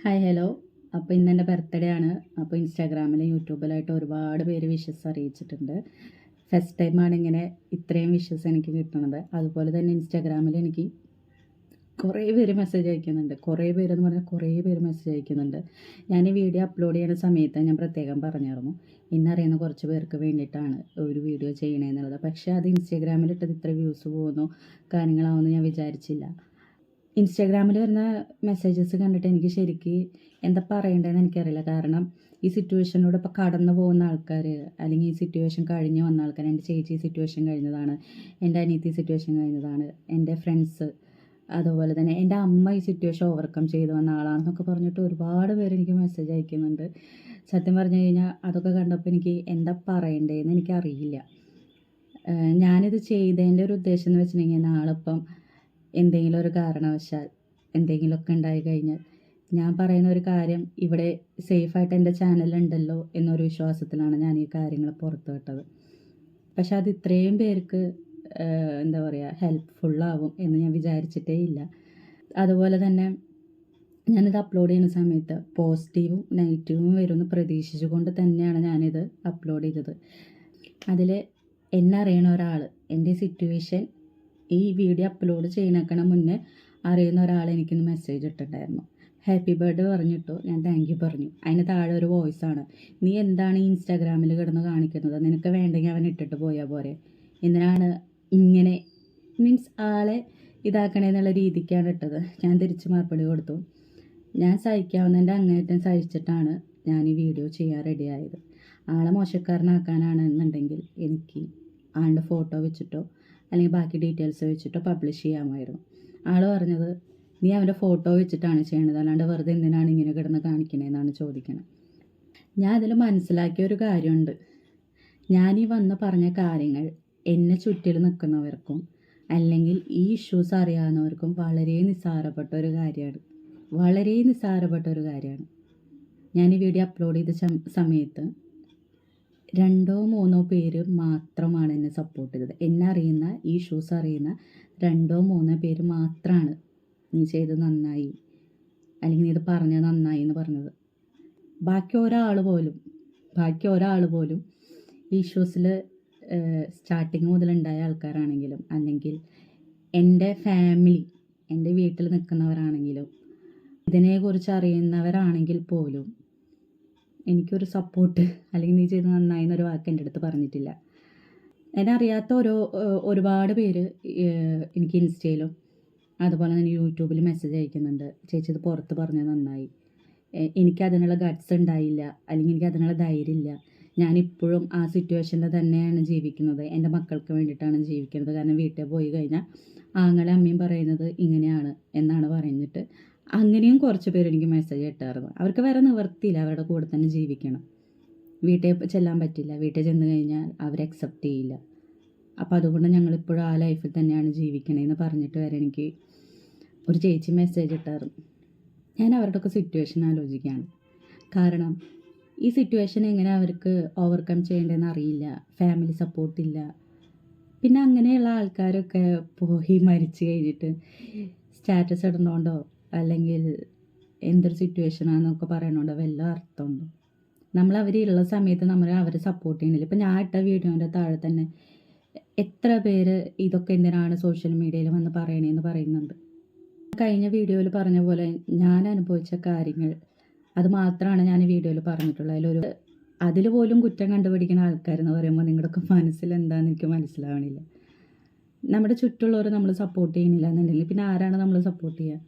Hi hello. അപ്പോൾ ഇന്ന് എൻ്റെ ബർത്ത്ഡേ ആണ്. അപ്പോൾ ഇൻസ്റ്റാഗ്രാമിലും യൂട്യൂബിലായിട്ട് ഒരുപാട് പേര് വിഷസ് അറിയിച്ചിട്ടുണ്ട്. ഫസ്റ്റ് ടൈമാണ് ഇങ്ങനെ ഇത്രയും വിഷസ് എനിക്ക് കിട്ടുന്നത്. അതുപോലെ തന്നെ ഇൻസ്റ്റാഗ്രാമിൽ എനിക്ക് കുറേ പേര് മെസ്സേജ് അയക്കുന്നുണ്ട്. കുറേ പേരെന്ന് പറഞ്ഞാൽ കുറേ പേര് മെസ്സേജ് അയക്കുന്നുണ്ട്. ഞാൻ ഈ വീഡിയോ അപ്ലോഡ് ചെയ്യുന്ന സമയത്ത് ഞാൻ പ്രത്യേകം പറഞ്ഞായിരുന്നു, ഇന്നറിയുന്ന കുറച്ച് പേർക്ക് വേണ്ടിയിട്ടാണ് ഒരു വീഡിയോ ചെയ്യണമെന്നുള്ളത്. പക്ഷേ അത് ഇൻസ്റ്റാഗ്രാമിലിട്ടത് ഇത്ര വ്യൂസ് പോകുന്നു കാര്യങ്ങളാവുമെന്ന് ഞാൻ വിചാരിച്ചില്ല. ഇൻസ്റ്റാഗ്രാമിൽ വരുന്ന മെസ്സേജസ് കണ്ടിട്ട് എനിക്ക് ശരിക്കും എന്താ പറയേണ്ടതെന്ന് എനിക്കറിയില്ല. കാരണം ഈ സിറ്റുവേഷനിലൂടെ ഇപ്പോൾ കടന്നു പോകുന്ന ആൾക്കാർ, അല്ലെങ്കിൽ ഈ സിറ്റുവേഷൻ കഴിഞ്ഞ് വന്ന ആൾക്കാർ, എൻ്റെ ചേച്ചി സിറ്റുവേഷൻ കഴിഞ്ഞതാണ്, എൻ്റെ അനിയത്തി സിറ്റുവേഷൻ കഴിഞ്ഞതാണ്, എൻ്റെ ഫ്രണ്ട്സ്, അതുപോലെ തന്നെ എൻ്റെ അമ്മ ഈ സിറ്റുവേഷൻ ഓവർകം ചെയ്തു വന്ന ആളാണെന്നൊക്കെ പറഞ്ഞിട്ട് ഒരുപാട് പേര് എനിക്ക് മെസ്സേജ് അയക്കുന്നുണ്ട്. സത്യം പറഞ്ഞു കഴിഞ്ഞാൽ അതൊക്കെ കണ്ടപ്പോൾ എനിക്ക് എന്താ പറയേണ്ടതെന്ന് എനിക്കറിയില്ല. ഞാനിത് ചെയ്തതിൻ്റെ ഒരു ഉദ്ദേശം എന്ന് വെച്ചിട്ടുണ്ടെങ്കിൽ, നാളിപ്പം എന്തെങ്കിലും ഒരു കാരണവശാൽ എന്തെങ്കിലുമൊക്കെ ഉണ്ടായി കഴിഞ്ഞാൽ ഞാൻ പറയുന്ന ഒരു കാര്യം ഇവിടെ സേഫായിട്ട് എൻ്റെ ചാനലുണ്ടല്ലോ എന്നൊരു വിശ്വാസത്തിലാണ് ഞാൻ ഈ കാര്യങ്ങൾ പുറത്തു വിട്ടത്. പക്ഷെ അത് ഇത്രയും പേർക്ക് എന്താ പറയുക ഹെൽപ്ഫുള്ളാവും എന്ന് ഞാൻ വിചാരിച്ചിട്ടേ ഇല്ല. അതുപോലെ തന്നെ ഞാനിത് അപ്ലോഡ് ചെയ്യുന്ന സമയത്ത് പോസിറ്റീവും നെഗറ്റീവും വരുമെന്ന് പ്രതീക്ഷിച്ചുകൊണ്ട് തന്നെയാണ് ഞാനിത് അപ്ലോഡ് ചെയ്തത്. അതിൽ എന്നെ അറിയണ ഒരാൾ എൻ്റെ സിറ്റുവേഷൻ ഈ വീഡിയോ അപ്ലോഡ് ചെയ്യുന്നേക്കണ മുന്നേ അറിയുന്ന ഒരാൾ എനിക്കിന്ന് മെസ്സേജ് ഇട്ടിട്ടുണ്ടായിരുന്നു. ഹാപ്പി ബർത്ത്ഡേ പറഞ്ഞിട്ടു. ഞാൻ താങ്ക് യു പറഞ്ഞു. അതിന് താഴെ ഒരു വോയിസാണ്, നീ എന്താണ് ഈ ഇൻസ്റ്റാഗ്രാമിൽ കിടന്ന് കാണിക്കുന്നത്, നിനക്ക് വേണ്ടെങ്കിൽ അവൻ ഇട്ടിട്ട് പോയാൽ പോരെ, എന്തിനാണ് ഇങ്ങനെ മീൻസ് ആളെ ഇതാക്കണേന്നുള്ള രീതിക്കാണ് ഇട്ടത്. ഞാൻ തിരിച്ച് മറുപടി കൊടുത്തു. ഞാൻ സഹിക്കാവുന്നതിൻ്റെ അങ്ങേറ്റം സഹിച്ചിട്ടാണ് ഞാൻ ഈ വീഡിയോ ചെയ്യാൻ റെഡിയായത്. ആളെ മോശക്കാരനാക്കാനാണെന്നുണ്ടെങ്കിൽ എനിക്ക് ആളുടെ ഫോട്ടോ വെച്ചിട്ടോ അല്ലെങ്കിൽ ബാക്കി ഡീറ്റെയിൽസ് വെച്ചിട്ടോ പബ്ലിഷ് ചെയ്യാമായിരുന്നു. ആൾ പറഞ്ഞത്, നീ അവൻ്റെ ഫോട്ടോ വെച്ചിട്ടാണ് ചെയ്യേണ്ടത്, അല്ലാണ്ട് വെറുതെ എന്തിനാണ് ഇങ്ങനെ കിടന്ന് കാണിക്കണേന്നാണ് ചോദിക്കണത്. ഞാൻ അതിൽ മനസ്സിലാക്കിയ ഒരു കാര്യമുണ്ട്. ഞാനീ വന്ന് പറഞ്ഞ കാര്യങ്ങൾ എന്നെ ചുറ്റിൽ നിൽക്കുന്നവർക്കും അല്ലെങ്കിൽ ഈ ഇഷ്യൂസ് അറിയാവുന്നവർക്കും വളരെ നിസ്സാരപ്പെട്ട ഒരു കാര്യമാണ്. വളരെ നിസ്സാരപ്പെട്ട ഒരു കാര്യമാണ്. ഞാൻ ഈ വീഡിയോ അപ്ലോഡ് ചെയ്ത സമയത്ത് 2-3 പേര് മാത്രമാണ് എന്നെ സപ്പോർട്ട് ചെയ്തത്. എന്നെ അറിയുന്ന ഈ ഇഷ്യൂസ് അറിയുന്ന 2-3 പേര് മാത്രമാണ് നീ ചെയ്ത് നന്നായി, അല്ലെങ്കിൽ നീ ഇത് പറഞ്ഞത് നന്നായി എന്ന് പറഞ്ഞത്. ബാക്കി ഒരാൾ പോലും ഈ ഇഷ്യൂസിൽ സ്റ്റാർട്ടിങ് മുതലുണ്ടായ ആൾക്കാരാണെങ്കിലും അല്ലെങ്കിൽ എൻ്റെ ഫാമിലി, എൻ്റെ വീട്ടിൽ നിൽക്കുന്നവരാണെങ്കിലും ഇതിനെക്കുറിച്ച് അറിയുന്നവരാണെങ്കിൽ പോലും എനിക്കൊരു സപ്പോർട്ട് അല്ലെങ്കിൽ നീ ചെയ്ത് നന്നായി എന്നൊരു വാക്ക് എൻ്റെ അടുത്ത് പറഞ്ഞിട്ടില്ല. എന്നെ അറിയാത്ത ഒരുപാട് പേര് എനിക്ക് ഇൻസ്റ്റയിലും അതുപോലെ തന്നെ യൂട്യൂബിൽ മെസ്സേജ് അയക്കുന്നുണ്ട്, ചേച്ചി ഇത് പുറത്ത് പറഞ്ഞത് നന്നായി, എനിക്കതിനുള്ള ഗട്ട്സ് ഉണ്ടായില്ല, അല്ലെങ്കിൽ എനിക്ക് അതിനുള്ള ധൈര്യമില്ല, ഞാനിപ്പോഴും ആ സിറ്റുവേഷനിൽ തന്നെയാണ് ജീവിക്കുന്നത്, എൻ്റെ മക്കൾക്ക് വേണ്ടിയിട്ടാണ് ജീവിക്കുന്നത്. കാരണം വീട്ടിൽ പോയി കഴിഞ്ഞാൽ ആങ്ങളെ അമ്മയും പറയുന്നത് ഇങ്ങനെയാണ് എന്നാണ് പറഞ്ഞിട്ട് അങ്ങനെയും കുറച്ച് പേര് എനിക്ക് മെസ്സേജ് ഇട്ടായിരുന്നു. അവർക്ക് വേറെ നിവർത്തിയില്ല, അവരുടെ കൂടെ തന്നെ ജീവിക്കണം, വീട്ടിൽ ചെല്ലാൻ പറ്റില്ല, വീട്ടിൽ ചെന്ന് കഴിഞ്ഞാൽ അവർ അക്സെപ്റ്റ് ചെയ്യില്ല. അപ്പോൾ അതുകൊണ്ട് ഞങ്ങളിപ്പോഴും ആ ലൈഫിൽ തന്നെയാണ് ജീവിക്കണേന്ന് പറഞ്ഞിട്ട് വരെ എനിക്ക് ഒരു ചേച്ചി മെസ്സേജ് ഇട്ടായിരുന്നു. ഞാൻ അവരുടെയൊക്കെ സിറ്റുവേഷൻ ആലോചിക്കുകയാണ്. കാരണം ഈ സിറ്റുവേഷൻ എങ്ങനെ അവർക്ക് ഓവർകം ചെയ്യേണ്ടതെന്ന് അറിയില്ല, ഫാമിലി സപ്പോർട്ടില്ല. പിന്നെ അങ്ങനെയുള്ള ആൾക്കാരൊക്കെ പോയി മരിച്ചു കഴിഞ്ഞിട്ട് സ്റ്റാറ്റസ് ഇടുന്നോണ്ടോ അല്ലെങ്കിൽ എന്തൊരു സിറ്റുവേഷനാണെന്നൊക്കെ പറയണോണ്ടോ വല്ല അർത്ഥമുണ്ടോ? നമ്മൾ അവരുള്ള സമയത്ത് നമ്മൾ അവരെ സപ്പോർട്ട് ചെയ്യണില്ല. ഇപ്പം ഞാൻ ഇട്ട വീഡിയോൻ്റെ താഴെ തന്നെ എത്ര പേര് ഇതൊക്കെ എന്തിനാണ് സോഷ്യൽ മീഡിയയിൽ വന്ന് പറയണേന്ന് പറയുന്നുണ്ട്. കഴിഞ്ഞ വീഡിയോയിൽ പറഞ്ഞ പോലെ ഞാൻ അനുഭവിച്ച കാര്യങ്ങൾ അത് മാത്രമാണ് ഞാൻ ഈ വീഡിയോയിൽ പറഞ്ഞിട്ടുള്ളത്. അതിൽ പോലും കുറ്റം കണ്ടുപിടിക്കുന്ന ആൾക്കാരെന്ന് പറയുമ്പോൾ നിങ്ങളുടെയൊക്കെ മനസ്സിൽ എന്താണെന്ന് എനിക്ക് മനസ്സിലാവണില്ല. നമ്മുടെ ചുറ്റുള്ളവർ നമ്മൾ സപ്പോർട്ട് ചെയ്യണില്ല എന്നുണ്ടെങ്കിൽ പിന്നെ ആരാണ് നമ്മൾ സപ്പോർട്ട് ചെയ്യുക?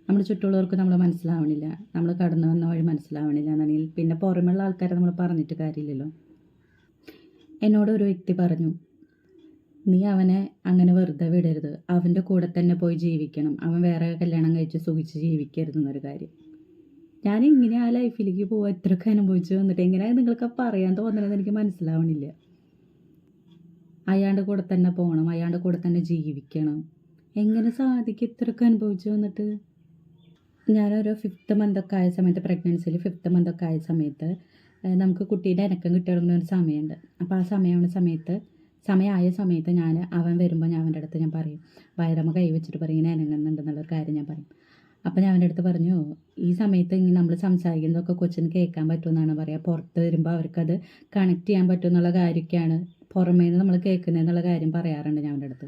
നമ്മുടെ ചുറ്റുള്ളവർക്ക് നമ്മൾ മനസ്സിലാവണില്ല, നമ്മൾ കടന്നു വന്ന വഴി മനസ്സിലാവണില്ല എന്നുണ്ടെങ്കിൽ പിന്നെ പുറമെയുള്ള ആൾക്കാരെ നമ്മൾ പറഞ്ഞിട്ട് കാര്യമില്ലല്ലോ. എന്നോട് ഒരു വ്യക്തി പറഞ്ഞു, നീ അവനെ അങ്ങനെ വെറുതെ വിടരുത്, അവൻ്റെ കൂടെ തന്നെ പോയി ജീവിക്കണം, അവൻ വേറെ കല്യാണം കഴിച്ച് സുഖിച്ച് ജീവിക്കരുതെന്നൊരു കാര്യം. ഞാനിങ്ങനെ ആ ലൈഫിലേക്ക് പോകാൻ ഇത്രയൊക്കെ അനുഭവിച്ച് വന്നിട്ട് എങ്ങനെയാണ് നിങ്ങൾക്ക് പറയാൻ തോന്നണമെന്ന് എനിക്ക് മനസ്സിലാവണില്ല. അയാളുടെ കൂടെ തന്നെ പോകണം, അയാളുടെ കൂടെ തന്നെ ജീവിക്കണം, എങ്ങനെ സാധിക്കും ഇത്രയൊക്കെ അനുഭവിച്ച് വന്നിട്ട്? ഞാനൊരു 5th മന്തൊക്കെ ആയ സമയത്ത്, പ്രഗ്നൻസിയിൽ 5th മന്തൊക്കെ ആയ സമയത്ത് നമുക്ക് കുട്ടീൻ്റെ അനക്കം കിട്ടി തുടങ്ങുന്ന ഒരു സമയമുണ്ട്. അപ്പോൾ ആ സമയമായ സമയത്ത് അവൻ വരുമ്പോൾ ഞാൻ അവൻ്റെ അടുത്ത് ഞാൻ പറയും, വയറമ്മ കൈ വെച്ചിട്ട് പറയും ഇങ്ങനെ അനങ്ങുന്നുണ്ടെന്നുള്ളൊരു കാര്യം ഞാൻ പറയും. അപ്പം ഞാൻ അവൻ്റെ അടുത്ത് പറഞ്ഞു, ഈ സമയത്ത് നമ്മൾ സംസാരിക്കുന്നതൊക്കെ കൊച്ചിന് കേൾക്കാൻ പറ്റുമെന്നാണ് പറയുക. പുറത്ത് വരുമ്പോൾ അവർക്കത് കണക്ട് ചെയ്യാൻ പറ്റുമെന്നുള്ള കാര്യമൊക്കെയാണ് പുറമേ നിന്ന് നമ്മൾ കേൾക്കുന്നതെന്നുള്ള കാര്യം പറയാറുണ്ട് ഞാൻ അവൻ്റെ അടുത്ത്.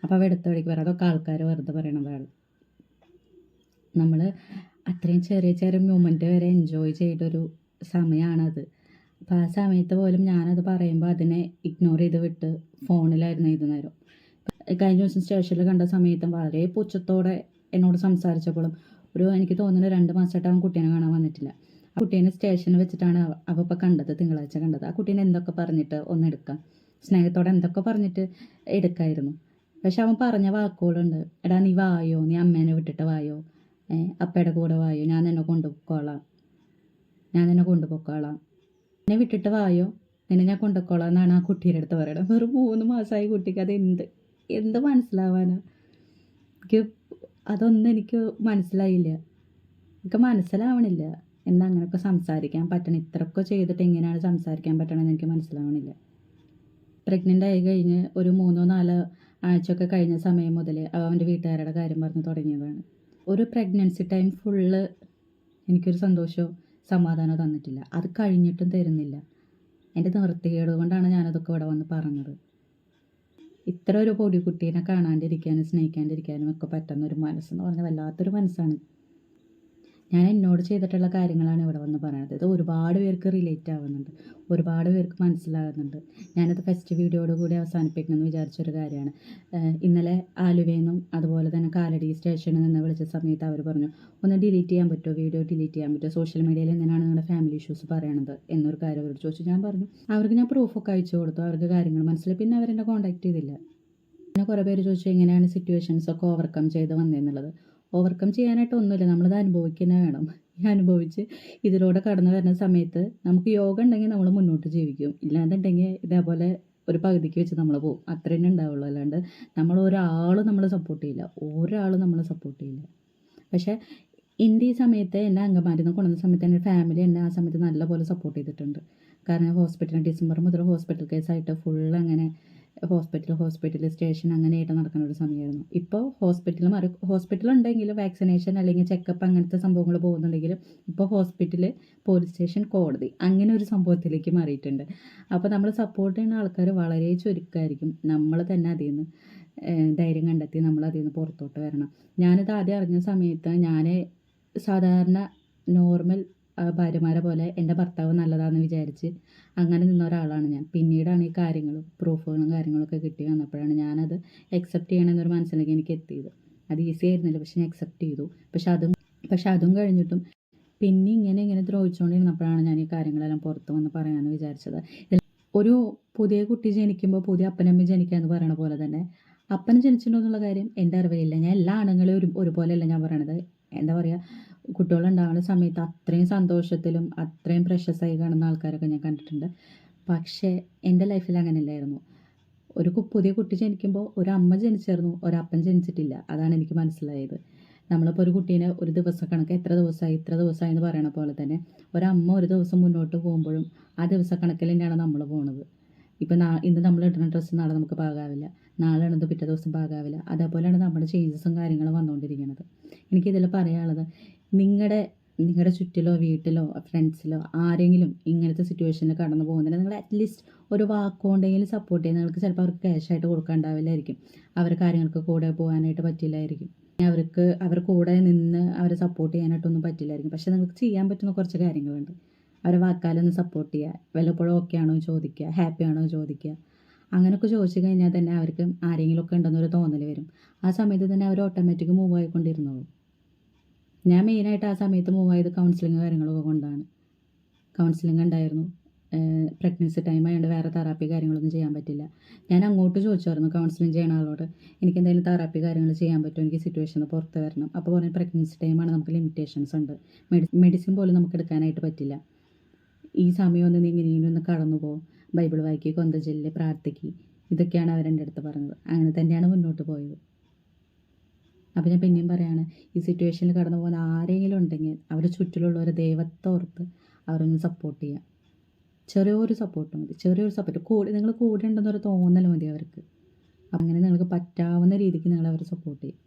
അപ്പോൾ അവ എടുത്ത വഴിക്ക് പറയാം, അതൊക്കെ ആൾക്കാർ വെറുതെ പറയണതാണ്. നമ്മൾ അത്രയും ചെറിയ ചെറിയ മൊമെൻറ്റ് വരെ എൻജോയ് ചെയ്തൊരു സമയമാണത്. അപ്പോൾ ആ സമയത്ത് പോലും ഞാനത് പറയുമ്പോൾ അതിനെ ഇഗ്നോർ ചെയ്ത് വിട്ട് ഫോണിലായിരുന്നു ഇത് നേരം. കഴിഞ്ഞ ദിവസം സ്റ്റേഷനിൽ കണ്ട സമയത്തും വളരെ പുച്ഛത്തോടെ എന്നോട് സംസാരിച്ചപ്പോഴും എനിക്ക് തോന്നുന്നു 2 മാസമായിട്ട് അവൻ കുട്ടീനെ കാണാൻ വന്നിട്ടില്ല. ആ കുട്ടീനെ സ്റ്റേഷനിൽ വെച്ചിട്ടാണ് അവ ഇപ്പോൾ കണ്ടത്, തിങ്കളാഴ്ച കണ്ടത്. ആ കുട്ടീനെ എന്തൊക്കെ പറഞ്ഞിട്ട് ഒന്ന് എടുക്കാം, സ്നേഹത്തോടെ എന്തൊക്കെ പറഞ്ഞിട്ട് എടുക്കായിരുന്നു. പക്ഷെ അവൻ പറഞ്ഞ വാക്കുകളുണ്ട്, എടാ നീ വായോ, നീ അമ്മേനെ വിട്ടിട്ട് വായോ, അപ്പയുടെ കൂടെ വായോ, ഞാൻ നിന്നെ കൊണ്ടുപോയിക്കോളാം, എന്നെ വിട്ടിട്ട് വായോ, നിന്നെ ഞാൻ കൊണ്ടുപോയിക്കോളാം എന്നാണ് ആ കുട്ടീൻ്റെ അടുത്ത് പറയണത്. വെറും 3 മാസമായി കുട്ടിക്ക് അത് എന്ത് മനസ്സിലാവാനാ? അതൊന്നും എനിക്ക് മനസ്സിലായില്ല, എനിക്ക് മനസ്സിലാവണില്ല. എന്താ അങ്ങനെയൊക്കെ സംസാരിക്കാൻ പറ്റണം, ഇത്രയൊക്കെ ചെയ്തിട്ട് എങ്ങനെയാണ് സംസാരിക്കാൻ പറ്റണമെന്ന് എനിക്ക് മനസ്സിലാവണില്ല. പ്രഗ്നൻ്റ് ആയി കഴിഞ്ഞ് ഒരു 3-4 ആഴ്ചയൊക്കെ കഴിഞ്ഞ സമയം മുതൽ അവൻ്റെ വീട്ടുകാരുടെ കാര്യം പറഞ്ഞ് തുടങ്ങിയതാണ്. ഒരു പ്രഗ്നൻസി ടൈം ഫുള്ള് എനിക്കൊരു സന്തോഷമോ സമാധാനമോ തന്നിട്ടില്ല. അത് കഴിഞ്ഞിട്ടും തരുന്നില്ല. എൻ്റെ നിവൃത്തികേട് കൊണ്ടാണ് ഞാനതൊക്കെ ഇവിടെ വന്ന് പറഞ്ഞത്. ഇത്ര ഒരു പൊടിക്കുട്ടീനെ കാണാണ്ടിരിക്കാനും സ്നേഹിക്കാണ്ടിരിക്കാനും ഒക്കെ പറ്റുന്ന ഒരു മനസ്സെന്ന് പറഞ്ഞാൽ വല്ലാത്തൊരു മനസ്സാണ്. ഞാൻ എന്നോട് ചെയ്തിട്ടുള്ള കാര്യങ്ങളാണ് ഇവിടെ വന്ന് പറയണത്. ഇത് ഒരുപാട് പേർക്ക് റിലേറ്റ് ആവുന്നുണ്ട്, ഒരുപാട് പേർക്ക് മനസ്സിലാകുന്നുണ്ട്. ഞാനത് ഫസ്റ്റ് വീഡിയോയോട് കൂടി അവസാനിപ്പിക്കണമെന്ന് വിചാരിച്ചൊരു കാര്യമാണ്. ഇന്നലെ ആലുവയിൽ നിന്നും അതുപോലെ തന്നെ കാലടി സ്റ്റേഷനിൽ നിന്ന് വിളിച്ച സമയത്ത് അവർ പറഞ്ഞു, ഒന്ന് ഡിലീറ്റ് ചെയ്യാൻ പറ്റുമോ, വീഡിയോ ഡിലീറ്റ് ചെയ്യാൻ പറ്റുമോ, സോഷ്യൽ മീഡിയയിൽ എന്തിനാണ് നിങ്ങളുടെ ഫാമിലി ഇഷ്യൂസ് പറയണത് എന്നൊരു കാര്യം അവരോട് ചോദിച്ചു. ഞാൻ പറഞ്ഞു, അവർക്ക് ഞാൻ പ്രൂഫൊക്കെ അയച്ചു കൊടുത്തു, അവർക്ക് കാര്യങ്ങൾ മനസ്സിലായി. പിന്നെ അവരെന്നെ കോൺടാക്ട് ചെയ്തില്ല. പിന്നെ കുറേ പേര് ചോദിച്ചു എങ്ങനെയാണ് സിറ്റുവേഷൻസൊക്കെ ഓവർകം ചെയ്ത് വന്നതെന്നുള്ളത്. ഓവർകം ചെയ്യാനായിട്ട് ഒന്നുമില്ല, നമ്മളത് അനുഭവിക്കുക വേണം. അനുഭവിച്ച് ഇതിലൂടെ കടന്നു വരുന്ന സമയത്ത് നമുക്ക് യോഗ ഉണ്ടെങ്കിൽ നമ്മൾ മുന്നോട്ട് ജീവിക്കും, ഇല്ലാന്നുണ്ടെങ്കിൽ ഇതേപോലെ ഒരു പകുതിക്ക് വെച്ച് നമ്മൾ പോകും. അത്ര തന്നെ ഉണ്ടാവുള്ളൂ. അല്ലാണ്ട് ഒരാളും നമ്മളെ സപ്പോർട്ട് ചെയ്യില്ല. പക്ഷേ എൻ്റെ ഈ സമയത്ത് എന്നെ അങ്കമാലിയിൽ നിന്ന് കൊണ്ടുവന്ന സമയത്ത് എൻ്റെ ഫാമിലി എന്നെ ആ സമയത്ത് നല്ലപോലെ സപ്പോർട്ട് ചെയ്തിട്ടുണ്ട്. കാരണം ഡിസംബർ മുതൽ ഹോസ്പിറ്റൽ കേസായിട്ട് ഫുൾ അങ്ങനെ ഹോസ്പിറ്റൽ സ്റ്റേഷൻ അങ്ങനെയായിട്ട് നടക്കുന്ന ഒരു സമയമായിരുന്നു. ഇപ്പോൾ ഹോസ്പിറ്റൽ ഉണ്ടെങ്കിലും വാക്സിനേഷൻ അല്ലെങ്കിൽ ചെക്കപ്പ് അങ്ങനത്തെ സംഭവങ്ങൾ പോകുന്നുണ്ടെങ്കിലും ഇപ്പോൾ ഹോസ്പിറ്റൽ, പോലീസ് സ്റ്റേഷൻ, കോടതി അങ്ങനെ ഒരു സംഭവത്തിലേക്ക് മാറിയിട്ടുണ്ട്. അപ്പോൾ നമ്മൾ സപ്പോർട്ട് ചെയ്യുന്ന ആൾക്കാർ വളരെ ചുരുക്കമായിരിക്കും. നമ്മൾ തന്നെ അതിൽ നിന്ന് ധൈര്യം കണ്ടെത്തി നമ്മൾ അതിൽ നിന്ന് പുറത്തോട്ട് വരണം. ഞാനിത് ആദ്യം അറിഞ്ഞ സമയത്ത് ഞാൻ സാധാരണ നോർമൽ ഭാര്യമാരെ പോലെ എൻ്റെ ഭർത്താവ് നല്ലതാണെന്ന് വിചാരിച്ച് അങ്ങനെ നിന്ന ഒരാളാണ് ഞാൻ. പിന്നീടാണ് ഈ കാര്യങ്ങളും പ്രൂഫുകളും കാര്യങ്ങളൊക്കെ കിട്ടി വന്നപ്പോഴാണ് ഞാനത് അക്സെപ്റ്റ് ചെയ്യണമെന്നൊരു മനസ്സിലേക്ക് എനിക്ക് എത്തിയത്. അത് ഈസി ആയിരുന്നില്ല, പക്ഷെ ഞാൻ അക്സെപ്റ്റ് ചെയ്തു. പക്ഷെ അതും കഴിഞ്ഞിട്ടും പിന്നെ ഇങ്ങനെ ദ്രോഹിച്ചുകൊണ്ടിരുന്നപ്പോഴാണ് ഞാൻ ഈ കാര്യങ്ങളെല്ലാം പുറത്ത് വന്ന് പറയാമെന്ന് വിചാരിച്ചത്. ഒരു പുതിയ കുട്ടി ജനിക്കുമ്പോൾ പുതിയ അപ്പനമ്മ ജനിക്കുക എന്ന് പറയണ പോലെ തന്നെ അപ്പൻ ജനിച്ചിട്ടുണ്ടോ എന്നുള്ള കാര്യം എൻ്റെ അറിവിലില്ല. ഞാൻ എല്ലാ ആണുങ്ങളെയും ഒരുപോലെയല്ല ഞാൻ പറയണത്. എന്താ പറയുക, കുട്ടികളുണ്ടാവുന്ന സമയത്ത് അത്രയും സന്തോഷത്തിലും അത്രയും പ്രശസ്തായി കാണുന്ന ആൾക്കാരൊക്കെ ഞാൻ കണ്ടിട്ടുണ്ട്. പക്ഷേ എൻ്റെ ലൈഫിൽ അങ്ങനെയല്ലായിരുന്നു. ഒരു പുതിയ കുട്ടി ജനിക്കുമ്പോൾ ഒരു അമ്മ ജനിച്ചിരുന്നു, ഒരപ്പൻ ജനിച്ചിട്ടില്ല. അതാണ് എനിക്ക് മനസ്സിലായത്. നമ്മളിപ്പോൾ ഒരു കുട്ടീനെ ഒരു ദിവസക്കണക്ക് ഇത്ര ദിവസമായി എന്ന് പറയണ പോലെ തന്നെ ഒരമ്മ ഒരു ദിവസം മുന്നോട്ട് പോകുമ്പോഴും ആ ദിവസക്കണക്കിൽ തന്നെയാണ് നമ്മൾ പോകുന്നത്. ഇപ്പം ഇന്ന് നമ്മൾ ഇടുന്ന ഡ്രസ്സ് നാളെ നമുക്ക് പാകാവില്ല, നാളെ ഇടുന്നത് പിറ്റേ ദിവസം പാകാവില്ല. അതേപോലെയാണ് നമ്മുടെ ചേഞ്ചസും കാര്യങ്ങളും വന്നുകൊണ്ടിരിക്കുന്നത്. എനിക്കിതിൽ പറയാനുള്ളത്, നിങ്ങളുടെ ചുറ്റിലോ വീട്ടിലോ ഫ്രണ്ട്സിലോ ആരെങ്കിലും ഇങ്ങനത്തെ സിറ്റുവേഷനിൽ കടന്നു പോകുന്നുണ്ടെങ്കിൽ നിങ്ങൾ അറ്റ്ലീസ്റ്റ് ഒരു വാക്കുകൊണ്ടെങ്കിലും സപ്പോർട്ട് ചെയ്യുക. നിങ്ങൾക്ക് ചിലപ്പോൾ അവർക്ക് ക്യാഷായിട്ട് കൊടുക്കാണ്ടാവില്ലായിരിക്കും, അവരുടെ കാര്യങ്ങൾക്ക് കൂടെ പോകാനായിട്ട് പറ്റില്ലായിരിക്കും, അവർ കൂടെ നിന്ന് അവരെ സപ്പോർട്ട് ചെയ്യാനായിട്ടൊന്നും പറ്റില്ലായിരിക്കും. പക്ഷേ നിങ്ങൾക്ക് ചെയ്യാൻ പറ്റുന്ന കുറച്ച് കാര്യങ്ങളുണ്ട്. അവരെ വാക്കാലൊന്ന് സപ്പോർട്ട് ചെയ്യുക, വല്ലപ്പോഴും ഓക്കെ ആണോ ചോദിക്കുക, ഹാപ്പി ആണോ ചോദിക്കുക. അങ്ങനെയൊക്കെ ചോദിച്ചു കഴിഞ്ഞാൽ തന്നെ അവർക്ക് ആരെങ്കിലുമൊക്കെ ഉണ്ടെന്നൊരു തോന്നൽ വരും. ആ സമയത്ത് തന്നെ അവർ ഓട്ടോമാറ്റിക് മൂവ് ആയിക്കൊണ്ടിരുന്നോളൂ. ഞാൻ മെയിനായിട്ട് ആ സമയത്ത് മൂവ് ആയത് കൗൺസിലിങ് കാര്യങ്ങളൊക്കെ കൊണ്ടാണ്. കൗൺസിലിംഗ് ഉണ്ടായിരുന്നു. പ്രഗ്നൻസി ടൈം ആയതുകൊണ്ട് വേറെ തെറാപ്പി കാര്യങ്ങളൊന്നും ചെയ്യാൻ പറ്റില്ല. ഞാൻ അങ്ങോട്ട് ചോദിച്ചായിരുന്നു കൗൺസിലിംഗ് ചെയ്യണ ആളോട്, എനിക്ക് എന്തെങ്കിലും തെറാപ്പി കാര്യങ്ങൾ ചെയ്യാൻ പറ്റുമോ, എനിക്ക് സിറ്റുവേഷന് പുറത്ത് വരണം. അപ്പോൾ പറഞ്ഞ് പ്രഗ്നൻസി ടൈമാണ്, നമുക്ക് ലിമിറ്റേഷൻസ് ഉണ്ട്, മെഡിസിൻ പോലും നമുക്ക് എടുക്കാനായിട്ട് പറ്റില്ല, ഈ സമയമൊന്നും നീ ഇങ്ങനെയും ഒന്ന് കടന്നു പോകും, ബൈബിൾ വായിക്കുക, കൊന്ത ചൊല്ലി, പ്രാർത്ഥിക്കുക, ഇതൊക്കെയാണ് അവരെൻ്റെ അടുത്ത് പറഞ്ഞത്. അങ്ങനെ തന്നെയാണ് മുന്നോട്ട് പോയത്. അപ്പോൾ ഞാൻ പിന്നെയും പറയാണ്, ഈ സിറ്റുവേഷനിൽ കടന്നു പോകുന്ന ആരെങ്കിലും ഉണ്ടെങ്കിൽ അവരുടെ ചുറ്റിലുള്ളവരെ ദൈവത്തോർത്ത് അവരൊന്ന് സപ്പോർട്ട് ചെയ്യുക. ചെറിയൊരു സപ്പോർട്ട് മതി, നിങ്ങൾ കൂടെ ഉണ്ടെന്നൊരു തോന്നൽ മതി അവർക്ക്. അങ്ങനെ നിങ്ങൾക്ക് പറ്റാവുന്ന രീതിക്ക് നിങ്ങൾ അവരെ സപ്പോർട്ട് ചെയ്യും.